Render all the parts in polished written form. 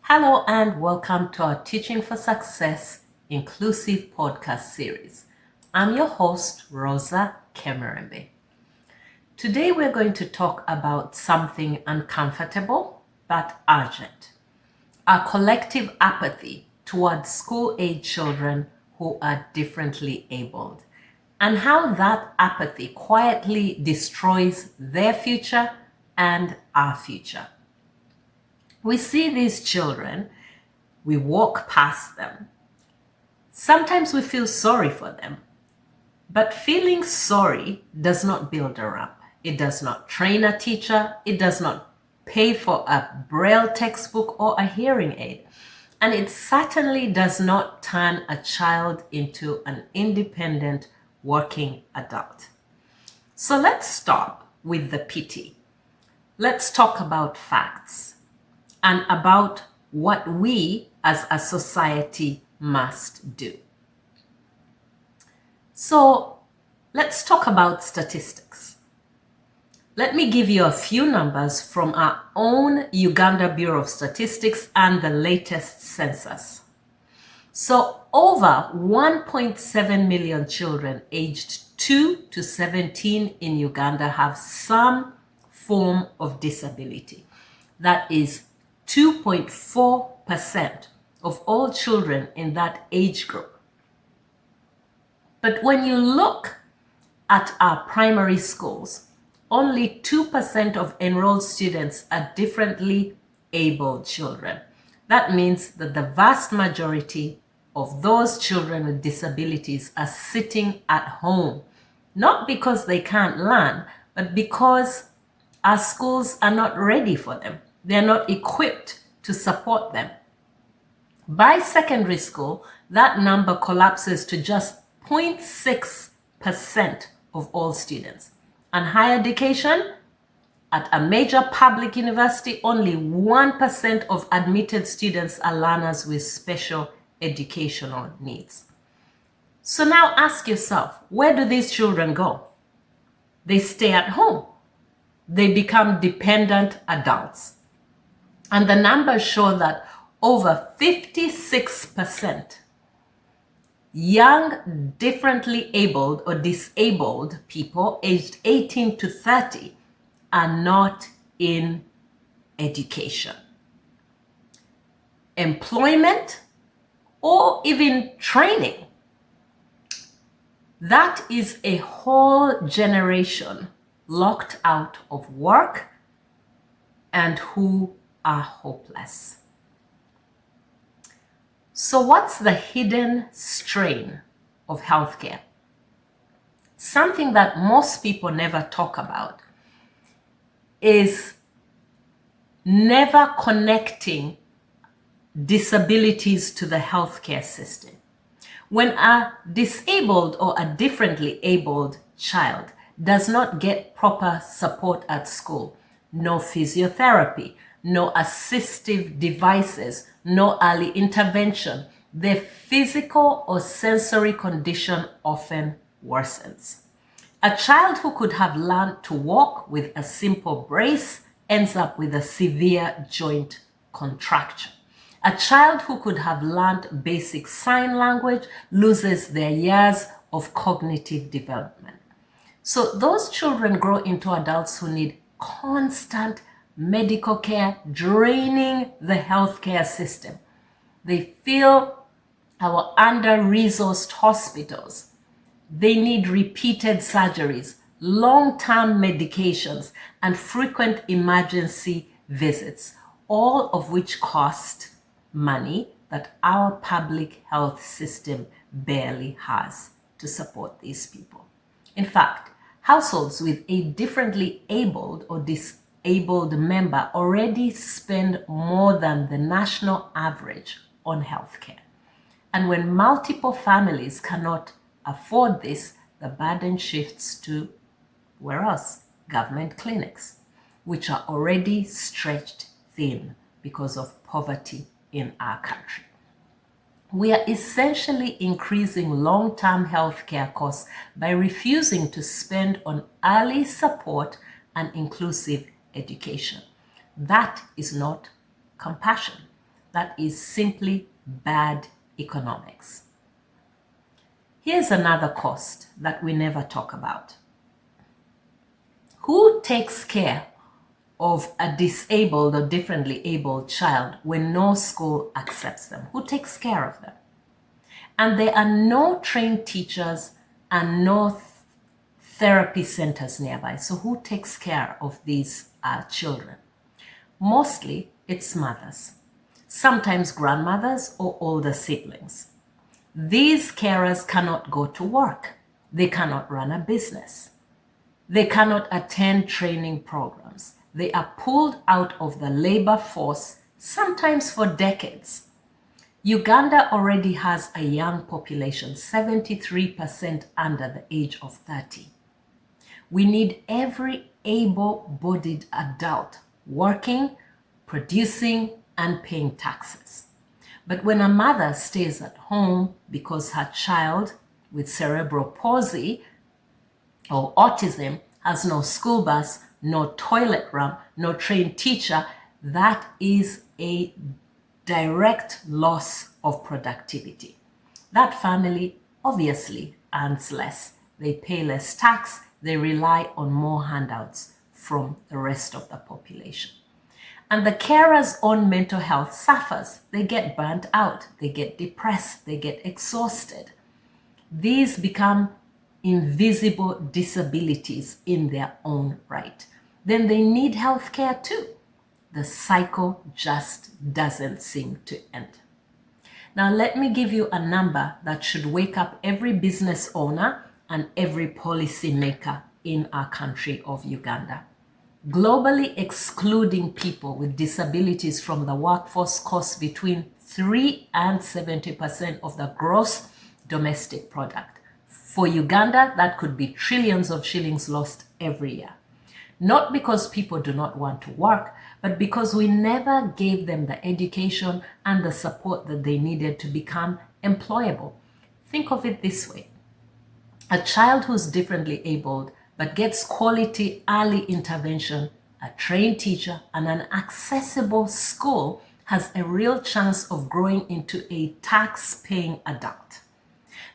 Hello and welcome to our Teaching for Success Inclusive podcast series. I'm your host, Rosa Kemerembe. Today we're going to talk about something uncomfortable but urgent. Our collective apathy towards school-age children who are differently abled, and how that apathy quietly destroys their future and our future. We see these children, we walk past them. Sometimes we feel sorry for them, but feeling sorry does not build her up. It does not train a teacher. It does not pay for a Braille textbook or a hearing aid. And it certainly does not turn a child into an independent working adult. So let's stop with the pity. Let's talk about facts and about what we as a society must do. So let's talk about statistics. Let me give you a few numbers from our own Uganda Bureau of Statistics and the latest census. So over 1.7 million children aged 2 to 17 in Uganda have some form of disability. That is 2.4% of all children in that age group. But when you look at our primary schools, only 2% of enrolled students are differently abled children. That means that the vast majority of those children with disabilities are sitting at home, not because they can't learn, but because our schools are not ready for them. They're not equipped to support them. By secondary school, that number collapses to just 0.6% of all students. And higher education, at a major public university, only 1% of admitted students are learners with special educational needs. So now ask yourself, where do these children go? They stay at home. They become dependent adults. And the numbers show that over 56% young, differently abled or disabled people aged 18 to 30 are not in education, employment, or even training. That is a whole generation locked out of work and who are hopeless. So what's the hidden strain of healthcare? Something that most people never talk about is never connecting disabilities to the healthcare system. When a disabled or a differently abled child does not get proper support at school, no physiotherapy, no assistive devices, no early intervention, their physical or sensory condition often worsens. A child who could have learned to walk with a simple brace ends up with a severe joint contracture. A child who could have learned basic sign language loses their years of cognitive development. So those children grow into adults who need constant medical care, draining the healthcare system. They feel our under-resourced hospitals. They need repeated surgeries, long-term medications, and frequent emergency visits, all of which cost money that our public health system barely has to support these people. In fact, households with a differently abled or disabled member already spend more than the national average on healthcare. And when multiple families cannot afford this, the burden shifts to, where else? Government clinics, which are already stretched thin because of poverty in our country. We are essentially increasing long-term healthcare costs by refusing to spend on early support and inclusive education. That is not compassion. That is simply bad economics. Here's another cost that we never talk about. Who takes care of a disabled or differently abled child when no school accepts them? Who takes care of them? And there are no trained teachers and no therapy centers nearby. So who takes care of these children? Mostly it's mothers, sometimes grandmothers or older siblings. These carers cannot go to work. They cannot run a business. They cannot attend training programs. They are pulled out of the labor force, sometimes for decades. Uganda already has a young population, 73% under the age of 30. We need every able-bodied adult working, producing, and paying taxes. But when a mother stays at home because her child with cerebral palsy or autism has no school bus, no toilet ramp, no trained teacher, that is a direct loss of productivity. That family obviously earns less. They pay less tax. They rely on more handouts from the rest of the population. And the carer's own mental health suffers. They get burnt out. They get depressed. They get exhausted. These become invisible disabilities in their own right. Then they need health care too. The cycle just doesn't seem to end. Now, let me give you a number that should wake up every business owner and every policy maker in our country of Uganda. Globally, excluding people with disabilities from the workforce costs between 3 and 70% of the gross domestic product. For Uganda, that could be trillions of shillings lost every year. Not because people do not want to work, but because we never gave them the education and the support that they needed to become employable. Think of it this way. A child who's differently abled but gets quality early intervention, a trained teacher, and an accessible school has a real chance of growing into a tax-paying adult.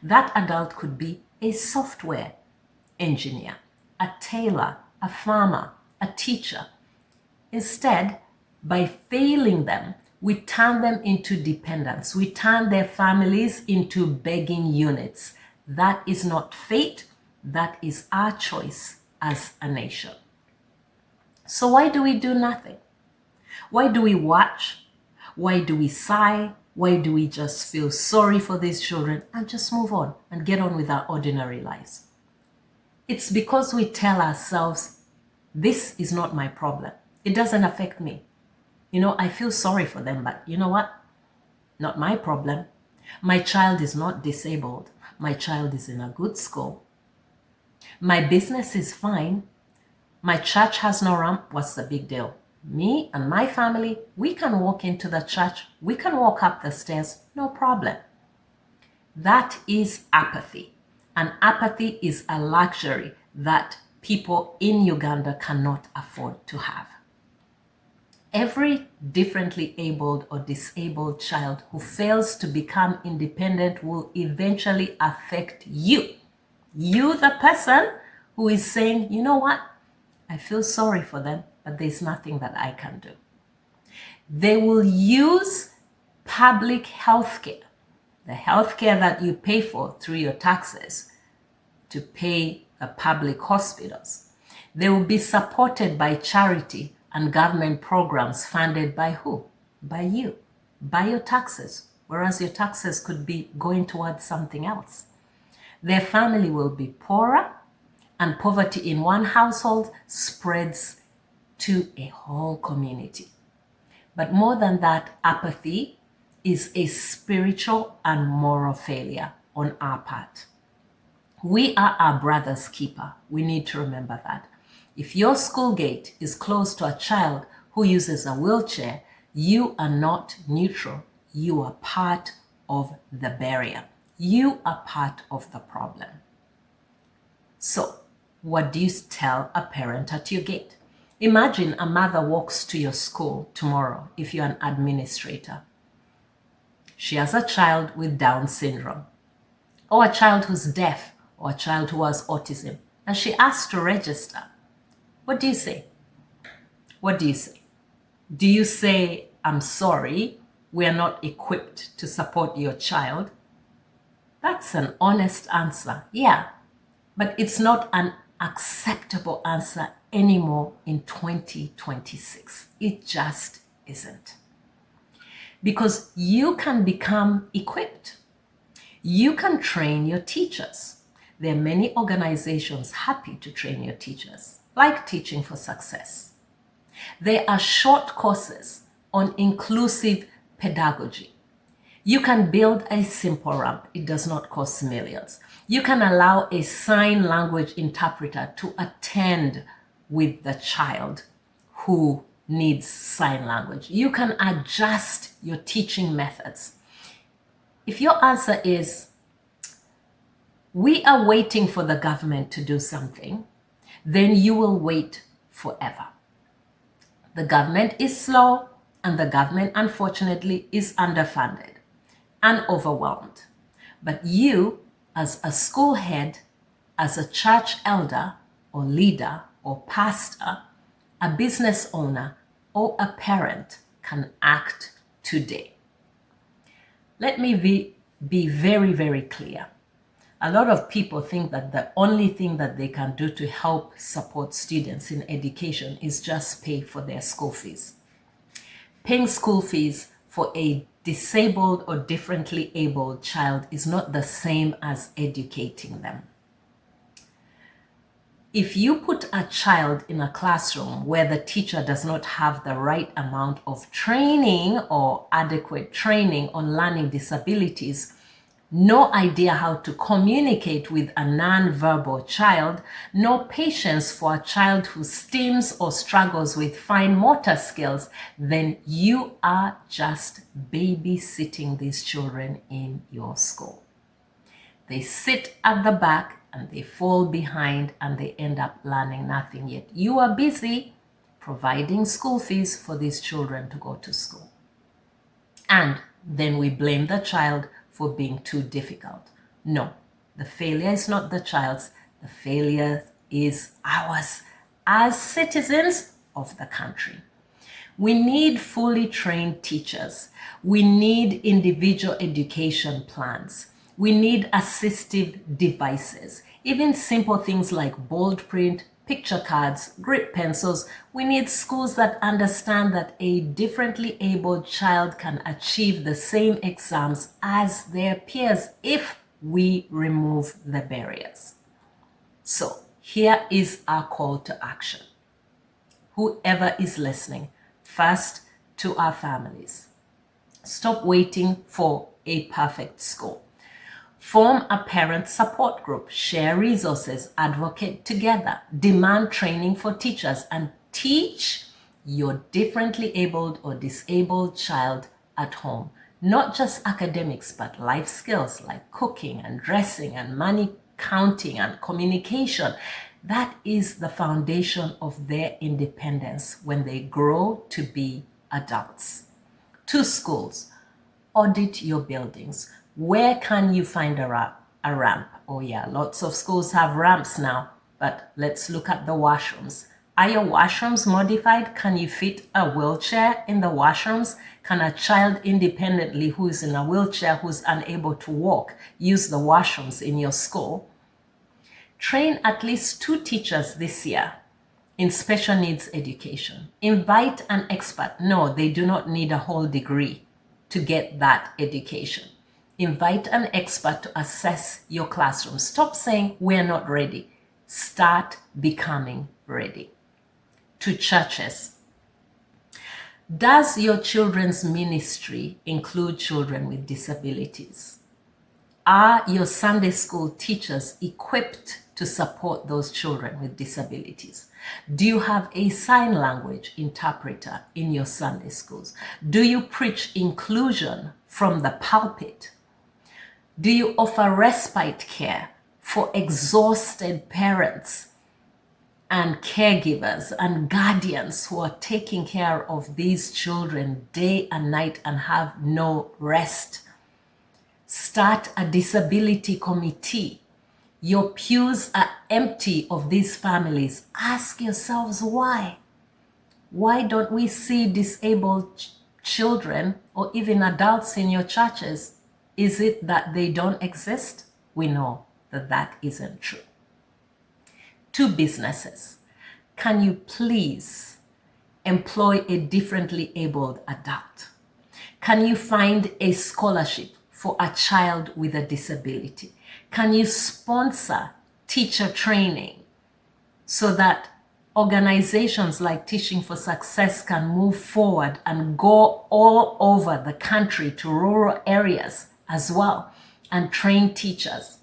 That adult could be a software engineer, a tailor, a farmer, a teacher. Instead, by failing them, we turn them into dependents. We turn their families into begging units. That is not fate. That is our choice as a nation. So why do we do nothing? Why do we watch? Why do we sigh? Why do we just feel sorry for these children and just move on and get on with our ordinary lives? It's because we tell ourselves, this is not my problem. It doesn't affect me. I feel sorry for them, but you know what? Not my problem. My child is not disabled. My child is in a good school. My business is fine. My church has no ramp. What's the big deal? Me and my family, we can walk into the church. We can walk up the stairs. No problem. That is apathy. And apathy is a luxury that people in Uganda cannot afford to have. Every differently abled or disabled child who fails to become independent will eventually affect you. You, the person who is saying, you know what? I feel sorry for them, but there's nothing that I can do. They will use public health care, the health care that you pay for through your taxes, to pay the public hospitals. They will be supported by charity and government programs funded by who? By you, by your taxes, whereas your taxes could be going towards something else. Their family will be poorer, and poverty in one household spreads to a whole community. But more than that, apathy is a spiritual and moral failure on our part. We are our brother's keeper. We need to remember that. If your school gate is closed to a child who uses a wheelchair, you are not neutral. You are part of the barrier. You are part of the problem. So, what do you tell a parent at your gate? Imagine a mother walks to your school tomorrow if you're an administrator. She has a child with Down syndrome, or a child who's deaf, or a child who has autism, and she asks to register. What do you say? What do you say? Do you say, I'm sorry, we are not equipped to support your child? That's an honest answer, yeah, but it's not an acceptable answer anymore in 2026. It just isn't. Because you can become equipped. You can train your teachers. There are many organizations happy to train your teachers, like Teaching for Success. There are short courses on inclusive pedagogy. You can build a simple ramp. It does not cost millions. You can allow a sign language interpreter to attend with the child who needs sign language. You can adjust your teaching methods. If your answer is, we are waiting for the government to do something, then you will wait forever. The government is slow, and the government, unfortunately, is underfunded and overwhelmed. But you, as a school head, as a church elder or leader or pastor, a business owner, or a parent can act today. Let me be very, very clear. A lot of people think that the only thing that they can do to help support students in education is just pay for their school fees. Paying school fees for a disabled or differently abled child is not the same as educating them. If you put a child in a classroom where the teacher does not have the right amount of training or adequate training on learning disabilities, no idea how to communicate with a non-verbal child, no patience for a child who stims or struggles with fine motor skills, then you are just babysitting these children in your school. They sit at the back and they fall behind and they end up learning nothing, yet you are busy providing school fees for these children to go to school. And then we blame the child for being too difficult. No, the failure is not the child's, the failure is ours as citizens of the country. We need fully trained teachers. We need individual education plans. We need assistive devices, even simple things like bold print, picture cards, grip pencils. We need schools that understand that a differently abled child can achieve the same exams as their peers if we remove the barriers. So here is our call to action. Whoever is listening, first to our families. Stop waiting for a perfect school. Form a parent support group, share resources, advocate together, demand training for teachers, and teach your differently abled or disabled child at home. Not just academics, but life skills like cooking and dressing and money counting and communication. That is the foundation of their independence when they grow to be adults. To schools, audit your buildings. Where can you find a ramp? Oh yeah, lots of schools have ramps now, but let's look at the washrooms. Are your washrooms modified? Can you fit a wheelchair in the washrooms? Can a child independently who is in a wheelchair, who's unable to walk, use the washrooms in your school? Train at least 2 teachers this year in special needs education. Invite an expert. No, they do not need a whole degree to get that education. Invite an expert to assess your classroom. Stop saying we're not ready. Start becoming ready. To churches. Does your children's ministry include children with disabilities? Are your Sunday school teachers equipped to support those children with disabilities? Do you have a sign language interpreter in your Sunday schools? Do you preach inclusion from the pulpit? Do you offer respite care for exhausted parents and caregivers and guardians who are taking care of these children day and night and have no rest Start a disability committee. Your pews are empty of these families. Ask yourselves why. Why don't we see disabled children or even adults in your churches? Is it that they don't exist? We know that that isn't true. To businesses, can you please employ a differently abled adult? Can you find a scholarship for a child with a disability? Can you sponsor teacher training so that organizations like Teaching for Success can move forward and go all over the country to rural areas as well and train teachers?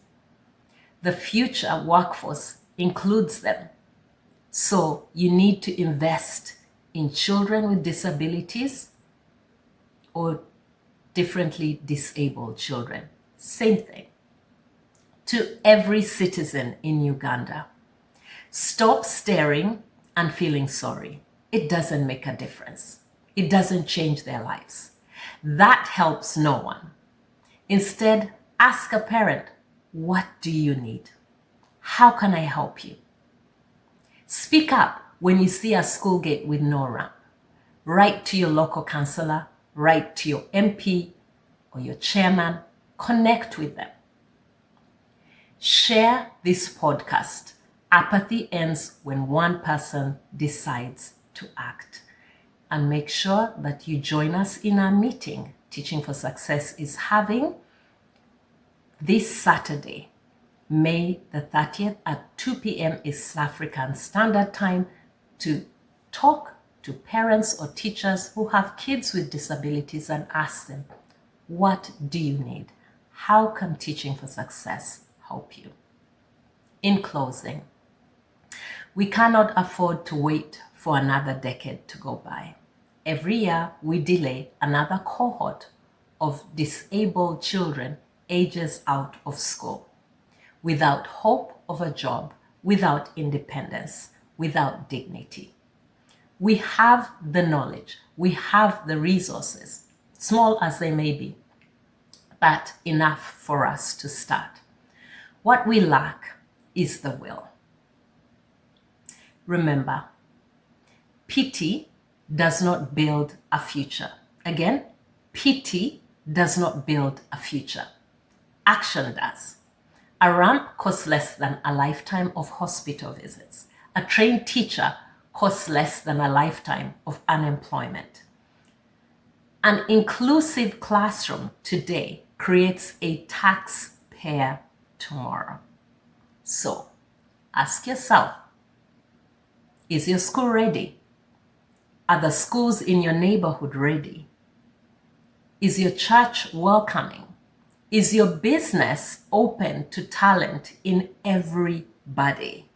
The future workforce includes them. So you need to invest in children with disabilities or differently disabled children. Same thing. To every citizen in Uganda, stop staring and feeling sorry. It doesn't make a difference. It doesn't change their lives. That helps no one. Instead, ask a parent, what do you need? How can I help you? Speak up when you see a school gate with no ramp. Write to your local councillor, write to your MP or your chairman, connect with them. Share this podcast. Apathy ends when one person decides to act. And make sure that you join us in our meeting Teaching for Success is having this Saturday, May the 30th at 2 p.m. East African Standard Time, to talk to parents or teachers who have kids with disabilities and ask them, what do you need? How can Teaching for Success help you? In closing, we cannot afford to wait for another decade to go by. Every year, we delay another cohort of disabled children ages out of school, without hope of a job, without independence, without dignity. We have the knowledge, we have the resources, small as they may be, but enough for us to start. What we lack is the will. Remember, pity does not build a future. Again, pity does not build a future. Action does. A ramp costs less than a lifetime of hospital visits. A trained teacher costs less than a lifetime of unemployment. An inclusive classroom today creates a taxpayer tomorrow. So, ask yourself, is your school ready? Are the schools in your neighborhood ready? Is your church welcoming? Is your business open to talent in everybody?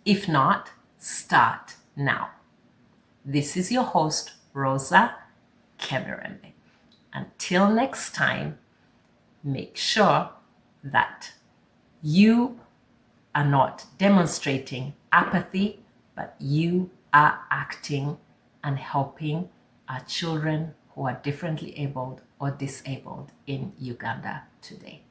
If not, start now. This is your host, Rosa Kemerembe. Until next time, make sure that you are not demonstrating apathy, but you are acting and helping our children who are differently abled or disabled in Uganda today.